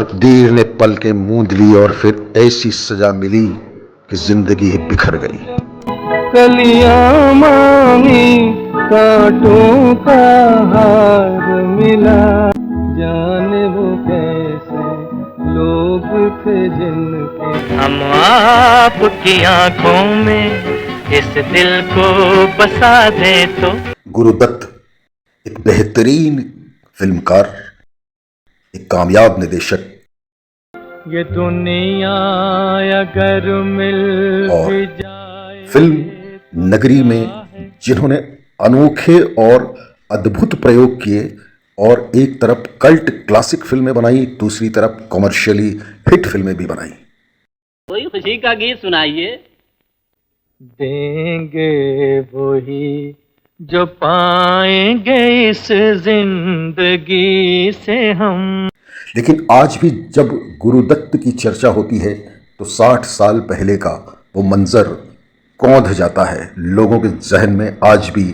तकदीर ने पलकें मूंद ली और फिर ऐसी सजा मिली कि जिंदगी ही बिखर गई। कलियां मांगी कांटों का हार मिला, जाने वो कैसे लोग थे जिनके हम आपकी आंखों में इस दिल को बसा दे तो। गुरुदत्त एक बेहतरीन फिल्मकार, एक कामयाब निदेशक ये दुनिया अगर मिल और भी जाए फिल्म नगरी में जिन्होंने अनोखे और अद्भुत प्रयोग किए और एक तरफ कल्ट क्लासिक फिल्में बनाई, दूसरी तरफ कॉमर्शियली हिट फिल्में भी बनाई। कोई खुशी का गीत सुनाइए। देंगे वही जो पाएंगे इस जिंदगी से हम। लेकिन आज भी जब गुरुदत्त की चर्चा होती है तो 60 साल पहले का वो मंजर कौंध जाता है। लोगों के जहन में आज भी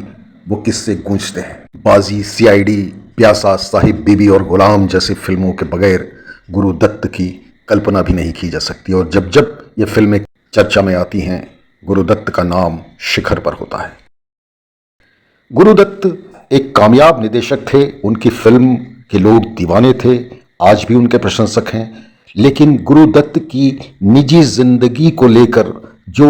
वो किस्से गूंजते हैं। बाजी, सीआईडी, प्यासा, साहिब बीबी और गुलाम जैसी फिल्मों के बगैर गुरुदत्त की कल्पना भी नहीं की जा सकती। और जब जब ये फिल्में चर्चा में आती हैं, गुरुदत्त का नाम शिखर पर होता है। गुरुदत्त एक कामयाब निदेशक थे, उनकी फिल्म के लोग दीवाने थे, आज भी उनके प्रशंसक हैं। लेकिन गुरुदत्त की निजी जिंदगी को लेकर जो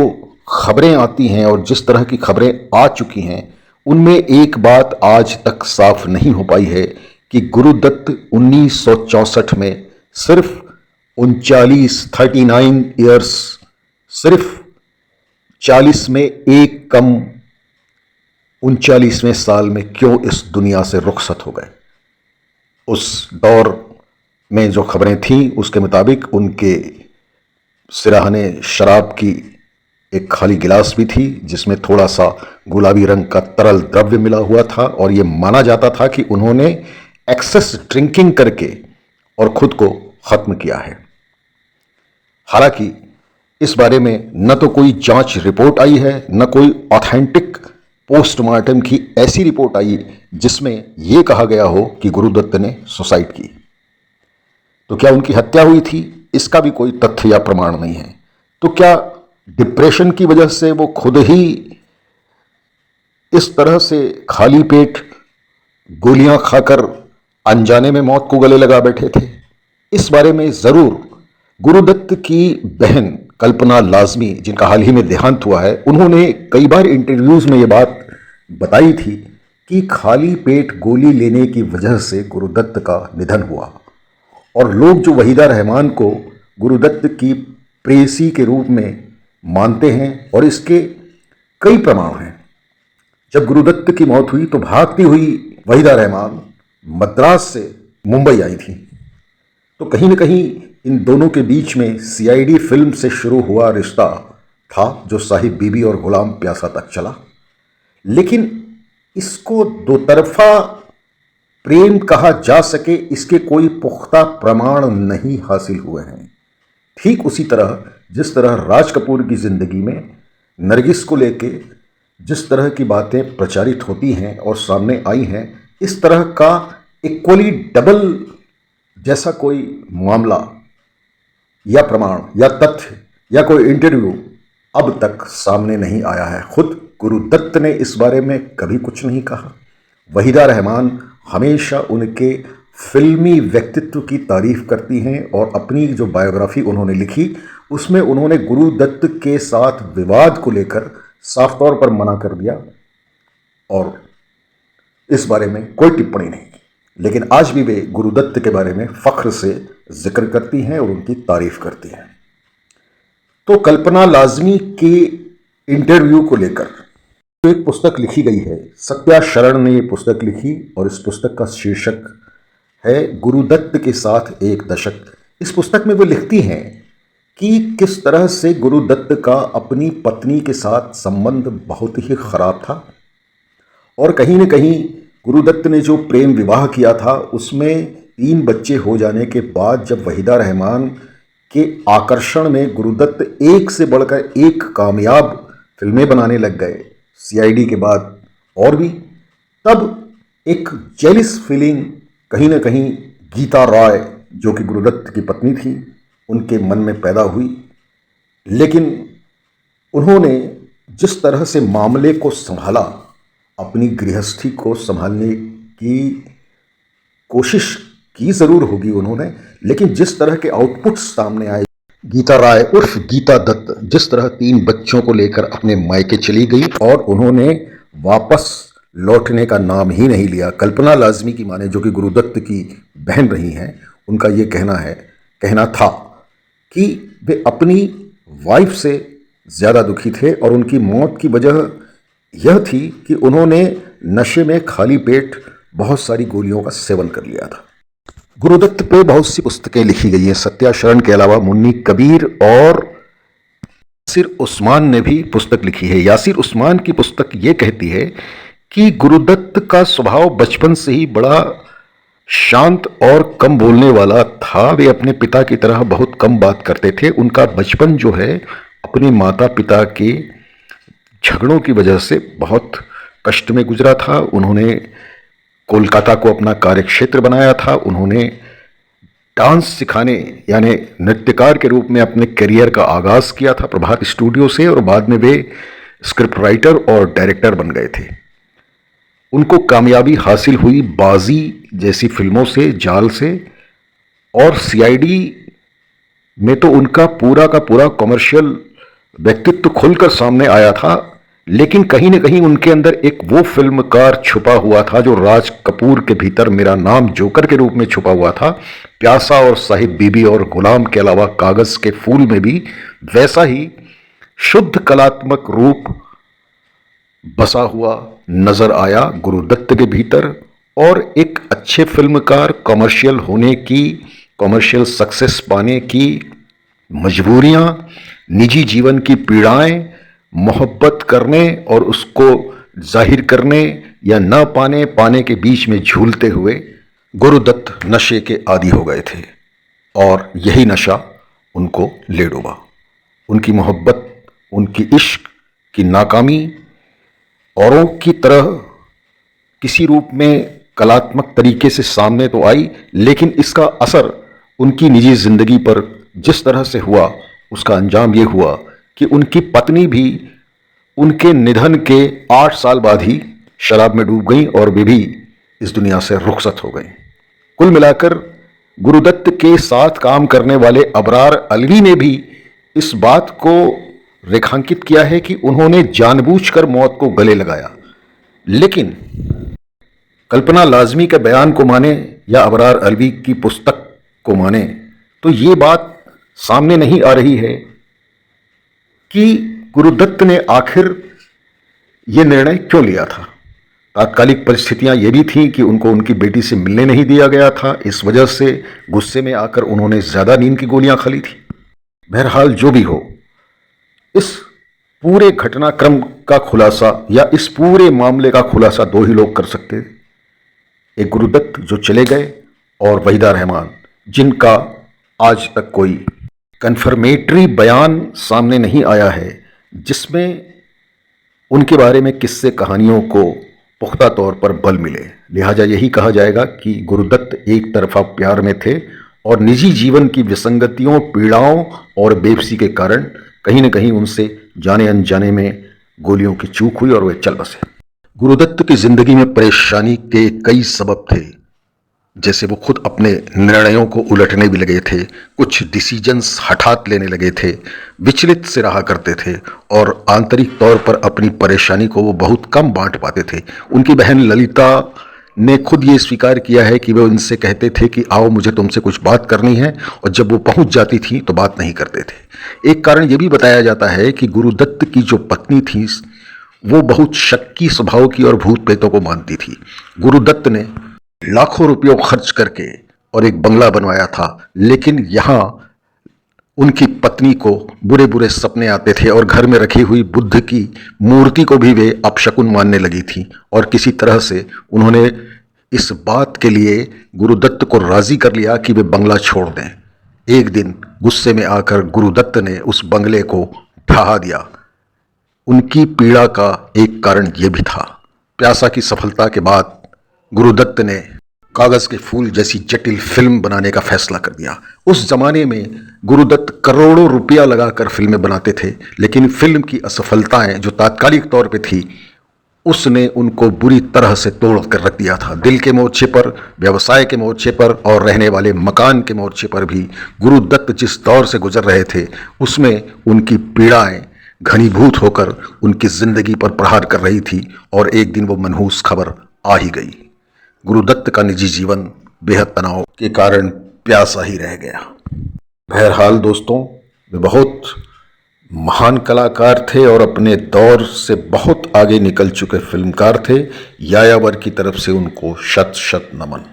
खबरें आती हैं और जिस तरह की खबरें आ चुकी हैं, उनमें एक बात आज तक साफ नहीं हो पाई है कि गुरुदत्त 1964 में सिर्फ 39 ईयर्स, सिर्फ 40 में एक कम 39वें साल में क्यों इस दुनिया से रुखसत हो गए। उस दौर में जो खबरें थीं उसके मुताबिक उनके सिराहने शराब की एक खाली गिलास भी थी जिसमें थोड़ा सा गुलाबी रंग का तरल द्रव्य मिला हुआ था और यह माना जाता था कि उन्होंने एक्सेस ड्रिंकिंग करके और खुद को खत्म किया है। हालांकि इस बारे में न तो कोई जांच रिपोर्ट आई है, न कोई ऑथेंटिक पोस्टमार्टम की ऐसी रिपोर्ट आई जिसमें यह कहा गया हो कि गुरुदत्त ने सुसाइड की। तो क्या उनकी हत्या हुई थी, इसका भी कोई तथ्य या प्रमाण नहीं है। तो क्या डिप्रेशन की वजह से वो खुद ही इस तरह से खाली पेट गोलियां खाकर अनजाने में मौत को गले लगा बैठे थे? इस बारे में जरूर गुरुदत्त की बहन कल्पना लाजमी, जिनका हाल ही में देहांत हुआ है, उन्होंने कई बार इंटरव्यूज में ये बात बताई थी कि खाली पेट गोली लेने की वजह से गुरुदत्त का निधन हुआ। और लोग जो वहीदा रहमान को गुरुदत्त की प्रेयसी के रूप में मानते हैं और इसके कई प्रमाण हैं। जब गुरुदत्त की मौत हुई तो भागती हुई वहीदा रहमान मद्रास से मुंबई आई थी। तो कहीं न कहीं इन दोनों के बीच में सीआईडी फिल्म से शुरू हुआ रिश्ता था जो साहिब बीबी और गुलाम प्यासा तक चला। लेकिन इसको दो तरफा प्रेम कहा जा सके, इसके कोई पुख्ता प्रमाण नहीं हासिल हुए हैं। ठीक उसी तरह जिस तरह राज कपूर की जिंदगी में नरगिस को लेके जिस तरह की बातें प्रचारित होती हैं और सामने आई हैं, इस तरह का इक्वली डबल जैसा कोई मामला या प्रमाण या तथ्य या कोई इंटरव्यू अब तक सामने नहीं आया है। खुद गुरुदत्त ने इस बारे में कभी कुछ नहीं कहा। वहीदा रहमान हमेशा उनके फिल्मी व्यक्तित्व की तारीफ करती हैं और अपनी जो बायोग्राफी उन्होंने लिखी उसमें उन्होंने गुरुदत्त के साथ विवाद को लेकर साफ तौर पर मना कर दिया और इस बारे में कोई टिप्पणी नहीं की। लेकिन आज भी वे गुरुदत्त के बारे में फख्र से जिक्र करती हैं और उनकी तारीफ करती हैं। तो कल्पना लाजमी के इंटरव्यू को लेकर तो एक पुस्तक लिखी गई है, सत्या शरण ने ये पुस्तक लिखी और इस पुस्तक का शीर्षक है गुरुदत्त के साथ एक दशक। इस पुस्तक में वो लिखती हैं कि किस तरह से गुरुदत्त का अपनी पत्नी के साथ संबंध बहुत ही खराब था और कहीं न कहीं गुरुदत्त ने जो प्रेम विवाह किया था उसमें 3 बच्चे हो जाने के बाद जब वहीदा रहमान के आकर्षण में गुरुदत्त एक से बढ़कर एक कामयाब फिल्में बनाने लग गए, सीआईडी के बाद और भी, तब एक जेलिस फीलिंग कहीं ना कहीं गीता रॉय जो कि गुरुदत्त की पत्नी थी, उनके मन में पैदा हुई। लेकिन उन्होंने जिस तरह से मामले को संभाला, अपनी गृहस्थी को संभालने की कोशिश की ज़रूर होगी उन्होंने, लेकिन जिस तरह के आउटपुट सामने आए, गीता राय उर्फ गीता दत्त जिस तरह 3 बच्चों को लेकर अपने मायके चली गई और उन्होंने वापस लौटने का नाम ही नहीं लिया। कल्पना लाजमी की माने, जो कि गुरुदत्त की बहन रही हैं, उनका ये कहना था कि वे अपनी वाइफ से ज़्यादा दुखी थे और उनकी मौत की वजह यह थी कि उन्होंने नशे में खाली पेट बहुत सारी गोलियों का सेवन कर लिया था। गुरुदत्त पे बहुत सी पुस्तकें लिखी गई हैं। सत्या शरण के अलावा मुन्नी कबीर और यासिर उस्मान ने भी पुस्तक लिखी है। यासिर उस्मान की पुस्तक ये कहती है कि गुरुदत्त का स्वभाव बचपन से ही बड़ा शांत और कम बोलने वाला था। वे अपने पिता की तरह बहुत कम बात करते थे। उनका बचपन जो है अपने माता पिता के झगड़ों की वजह से बहुत कष्ट में गुजरा था। उन्होंने कोलकाता को अपना कार्यक्षेत्र बनाया था। उन्होंने डांस सिखाने यानी नृत्यकार के रूप में अपने करियर का आगाज़ किया था प्रभात स्टूडियो से, और बाद में वे स्क्रिप्ट राइटर और डायरेक्टर बन गए थे। उनको कामयाबी हासिल हुई बाजी जैसी फिल्मों से, जाल से, और सीआईडी में तो उनका पूरा का पूरा कमर्शियल व्यक्तित्व खुलकर सामने आया था। लेकिन कहीं न कहीं उनके अंदर एक वो फिल्मकार छुपा हुआ था जो राज कपूर के भीतर मेरा नाम जोकर के रूप में छुपा हुआ था। प्यासा और साहिब बीबी और गुलाम के अलावा कागज के फूल में भी वैसा ही शुद्ध कलात्मक रूप बसा हुआ नजर आया गुरुदत्त के भीतर। और एक अच्छे फिल्मकार, कमर्शियल होने की, कमर्शियल सक्सेस पाने की मजबूरियां, निजी जीवन की पीड़ाएं, मोहब्बत करने और उसको जाहिर करने या न पाने के बीच में झूलते हुए गुरुदत्त नशे के आदी हो गए थे, और यही नशा उनको ले डूबा। उनकी मोहब्बत, उनकी इश्क की नाकामी औरों की तरह किसी रूप में कलात्मक तरीके से सामने तो आई, लेकिन इसका असर उनकी निजी जिंदगी पर जिस तरह से हुआ, उसका अंजाम ये हुआ कि उनकी पत्नी भी उनके निधन के 8 साल बाद ही शराब में डूब गई और वे भी इस दुनिया से रुखसत हो गई। कुल मिलाकर गुरुदत्त के साथ काम करने वाले अबरार अलवी ने भी इस बात को रेखांकित किया है कि उन्होंने जानबूझकर मौत को गले लगाया। लेकिन कल्पना लाजमी के बयान को माने या अबरार अलवी की पुस्तक को माने तो ये बात सामने नहीं आ रही है कि गुरुदत्त ने आखिर ये निर्णय क्यों लिया था। तात्कालिक परिस्थितियां ये भी थीं कि उनको उनकी बेटी से मिलने नहीं दिया गया था। इस वजह से गुस्से में आकर उन्होंने ज़्यादा नींद की गोलियां खा ली थी। बहरहाल जो भी हो, इस पूरे घटनाक्रम का खुलासा या इस पूरे मामले का खुलासा 2 ही लोग कर सकते थे, एक गुरुदत्त जो चले गए और वहीदा रहमान, जिनका आज तक कोई कन्फर्मेटरी बयान सामने नहीं आया है जिसमें उनके बारे में किस्से कहानियों को पुख्ता तौर पर बल मिले। लिहाजा यही कहा जाएगा कि गुरुदत्त एक तरफा प्यार में थे और निजी जीवन की विसंगतियों, पीड़ाओं और बेबसी के कारण कहीं न कहीं उनसे जाने अनजाने में गोलियों की चूक हुई और वे चल बसे। गुरुदत्त की जिंदगी में परेशानी के कई सबब थे, जैसे वो खुद अपने निर्णयों को उलटने भी लगे थे, कुछ डिसीजंस हठात लेने लगे थे, विचलित से रहा करते थे और आंतरिक तौर पर अपनी परेशानी को वो बहुत कम बांट पाते थे। उनकी बहन ललिता ने खुद ये स्वीकार किया है कि वे उनसे कहते थे कि आओ मुझे तुमसे कुछ बात करनी है, और जब वो पहुंच जाती थी तो बात नहीं करते थे। एक कारण ये भी बताया जाता है कि गुरुदत्त की जो पत्नी थी वो बहुत शक्की स्वभाव की और भूत प्रेतों को मानती थी। गुरुदत्त ने लाखों रुपयों खर्च करके और एक बंगला बनवाया था, लेकिन यहाँ उनकी पत्नी को बुरे बुरे सपने आते थे और घर में रखी हुई बुद्ध की मूर्ति को भी वे अपशकुन मानने लगी थी। और किसी तरह से उन्होंने इस बात के लिए गुरुदत्त को राजी कर लिया कि वे बंगला छोड़ दें। एक दिन गुस्से में आकर गुरुदत्त ने उस बंगले को ढहा दिया। उनकी पीड़ा का एक कारण यह भी था। प्यासा की सफलता के बाद गुरुदत्त ने कागज के फूल जैसी जटिल फिल्म बनाने का फैसला कर दिया। उस जमाने में गुरुदत्त करोड़ों रुपया लगाकर फिल्में बनाते थे, लेकिन फिल्म की असफलताएं जो तात्कालिक तौर पे थी, उसने उनको बुरी तरह से तोड़ कर रख दिया था। दिल के मोर्चे पर, व्यवसाय के मोर्चे पर और रहने वाले मकान के मोर्चे पर भी गुरुदत्त जिस दौर से गुजर रहे थे, उसमें उनकी पीड़ाएं घनीभूत होकर उनकी जिंदगी पर प्रहार कर रही थी और एक दिन वो मनहूस खबर आ ही गई। गुरुदत्त का निजी जीवन बेहद तनाव के कारण प्यासा ही रह गया। बहरहाल दोस्तों, वे बहुत महान कलाकार थे और अपने दौर से बहुत आगे निकल चुके फिल्मकार थे। यायावर की तरफ से उनको शत शत नमन।